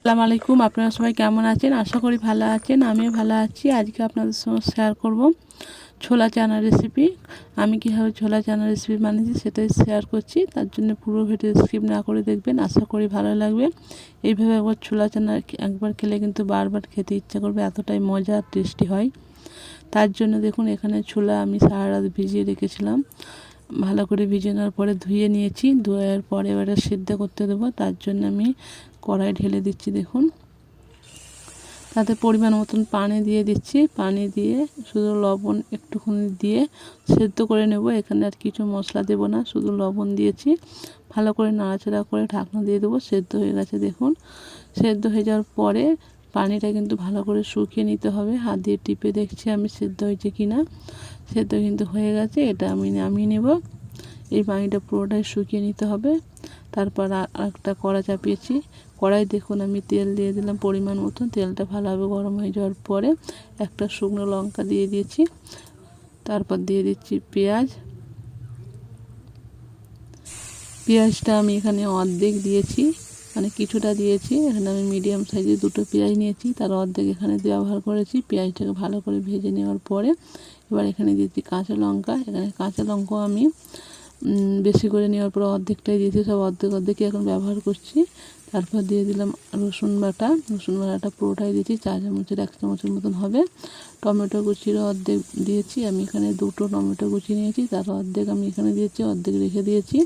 আসসালামু আলাইকুম। আপনারা সবাই কেমন আছেন? আশা করি ভালো আছেন। আমিও ভালো আছি। আজকে আপনাদের সঙ্গে শেয়ার করব ছোলা চানা রেসিপি। আমি কীভাবে ছোলা চানা রেসিপি বানিয়েছি সেটাই শেয়ার করছি। তার জন্য পুরো ভিডিও স্কিপ না করে দেখবেন, আশা করি ভালো লাগবে। এইভাবে একবার ছোলা চানা একবার খেলে কিন্তু বারবার খেতে ইচ্ছা করবে, এতটাই মজা আর টেস্টি হয়। তার জন্য দেখুন এখানে ছোলা আমি সারা রাত ভিজিয়ে রেখেছিলাম। ভালো করে ভিজিয়ে নেওয়ার পরে ধুয়ে নিয়েছি। ধোয়ার পরে এবারে সিদ্ধ করতে দেবো। তার জন্য আমি কড়াই ঢেলে দিচ্ছি। দেখুন তাতে পরিমাণ মতন পানি দিয়ে দিচ্ছি। পানি দিয়ে শুধু লবণ একটুখানি দিয়ে সেদ্ধ করে নেব। এখানে আর কিছু মশলা দেব না, শুধু লবণ দিয়েছি। ভালো করে নাড়াচাড়া করে ঢাকনা দিয়ে দেবো। সেদ্ধ হয়ে গেছে দেখুন। সেদ্ধ হয়ে যাওয়ার পরে পানিটা কিন্তু ভালো করে শুকিয়ে নিতে হবে। হাত দিয়ে টিপে দেখছি আমি সেদ্ধ হয়েছে কি না। সেদ্ধ কিন্তু হয়ে গেছে। এটা আমি নামিয়ে নেব। এই পানিটা পুরোটাই শুকিয়ে নিতে হবে। তারপর একটা কড়া চাপিয়েছি। কড়াই দেখুন আমি তেল দিয়ে দিলাম পরিমাণ মতন। তেলটা ভালোভাবে গরম হয়ে যাওয়ার পরে একটা শুকনো লঙ্কা দিয়ে দিয়েছি। তারপর দিয়ে দিচ্ছি পেঁয়াজ। পেঁয়াজটা আমি এখানে অর্ধেক দিয়েছি, মানে কিছুটা দিয়েছি। এখানে আমি মিডিয়াম সাইজের দুটো পেঁয়াজ নিয়েছি, তার অর্ধেক এখানে ব্যবহার করেছি। পেঁয়াজটাকে ভালো করে ভেজে নেওয়ার পরে এবার এখানে দিয়েছি কাঁচা লঙ্কা। এখানে কাঁচা লঙ্কা আমি বেশি করে নেওয়ার পর অর্ধেকটাই দিয়েছি, সব অর্ধেক অর্ধেকই এখন ব্যবহার করছি। তারপর দিয়ে দিলাম রসুন বাটা। রসুন বাটাটা পুরোটাই দিয়েছি, 4 চামচের 1 চামচের মতন হবে। টমেটো কুচির অর্ধেক দিয়েছি। আমি এখানে দুটো টমেটো কুচি নিয়েছি, তার অর্ধেক আমি এখানে দিয়েছি, অর্ধেক রেখে দিয়েছি।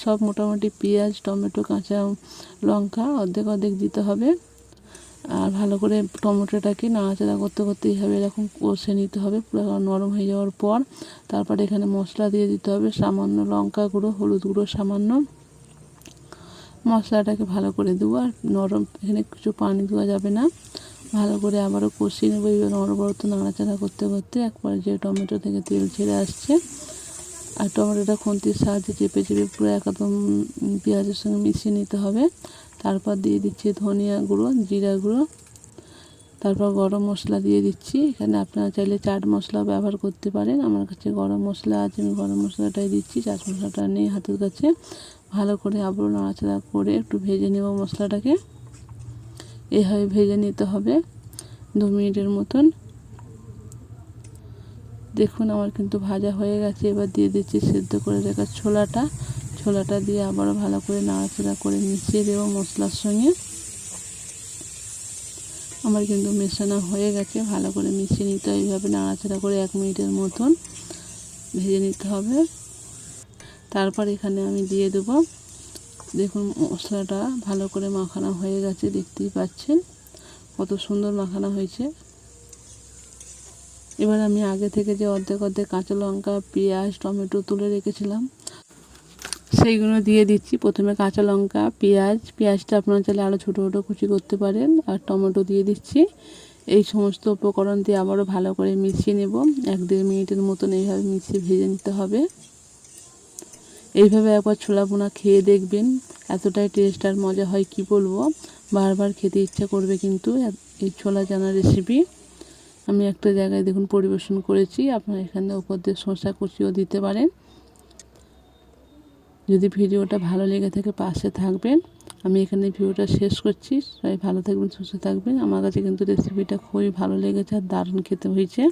সব মোটামুটি পেঁয়াজ, টমেটো, কাঁচা লঙ্কা অর্ধেক অর্ধেক দিতে হবে। আর ভালো করে টমেটোটাকে নাড়াচাড়া করতে করতে এইভাবে এরকম কষে নিতে হবে পুরো নরম হয়ে যাওয়ার পর। তারপর এখানে মশলা দিয়ে দিতে হবে, সামান্য লঙ্কা গুঁড়ো, হলুদ গুঁড়ো সামান্য। মশলাটাকে ভালো করে দেবো। আর নরম, এখানে কিছু পানি দেওয়া যাবে না। ভালো করে আবারও কষিয়ে নেবো। এইবার অনবরত নাড়াচাড়া করতে করতে একবারে যে টমেটো থেকে তেল ছেড়ে আসছে। আর টমেটোটা খুন্তির সাহায্যে চেপে চেপে পুরো একদম পেঁয়াজের সঙ্গে মিশিয়ে নিতে হবে। তারপর দিয়ে দিচ্ছি ধনিয়া গুঁড়ো, জিরা গুঁড়ো, তারপর গরম মশলা দিয়ে দিচ্ছি। এখানে আপনারা চাইলে চাট মশলাও ব্যবহার করতে পারেন। আমার কাছে গরম মশলা আছে, আমি গরম মশলাটাই দিচ্ছি, চাট মশলাটা নেই হাতের কাছে। ভালো করে আবারও নাড়াচাড়া করে একটু ভেজে নেব মশলাটাকে। এভাবে ভেজে নিতে হবে 2 মিনিটের মতন। দেখুন আমার কিন্তু ভাজা হয়ে গেছে। এবার দিয়ে দিচ্ছি সেদ্ধ করে রাখা ছোলাটা দিয়ে আবারও ভালো করে নাড়াচাড়া করে মিশিয়ে দেবো মশলার সঙ্গে। আমার কিন্তু মেশানো হয়ে গেছে। ভালো করে মিশিয়ে নিতে হবে, এইভাবে নাড়াচাড়া করে 1 মিনিটের মতন ভেজে নিতে হবে। তারপর এখানে আমি দিয়ে দেবো, দেখুন মশলাটা ভালো করে মাখানো হয়ে গেছে, দেখতেই পাচ্ছেন কত সুন্দর মাখানো হয়েছে। এবার আমি আগে থেকে যে অর্ধেক অর্ধেক কাঁচা লঙ্কা, পেঁয়াজ, টমেটো তুলে রেখেছিলাম সেইগুলো দিয়ে দিচ্ছি। প্রথমে কাঁচা লঙ্কা, পেঁয়াজটা আপনারা চাইলে আরও ছোটো ছোটো কুচি করতে পারেন। আর টমেটো দিয়ে দিচ্ছি। এই সমস্ত উপকরণ দিয়ে আবারও ভালো করে মিশিয়ে নেব। 1-1.5 মিনিটের মতন এইভাবে মিশিয়ে ভেজে নিতে হবে। এইভাবে একবার ছোলা ভুনা খেয়ে দেখবেন, এতটাই টেস্ট আর মজা হয় কি বলবো। বারবার খেতে ইচ্ছা করবে কিন্তু এই ছোলা চানা রেসিপি। আমি একটা জায়গায় দেখুন পরিবেশন করেছি। আপনারা এখানে উপর দিয়ে শসা কুচিও দিতে পারেন। যদি ভিডিওটা ভালো লেগে থাকে পাশে থাকবেন। আমি এখানে ভিডিওটা শেষ করছি। সবাই ভালো থাকবেন, সুস্থ থাকবেন। আমার কাছে কিন্তু রেসিপিটা খুবই ভালো লেগেছে আর দারুণ খেতে হয়েছে।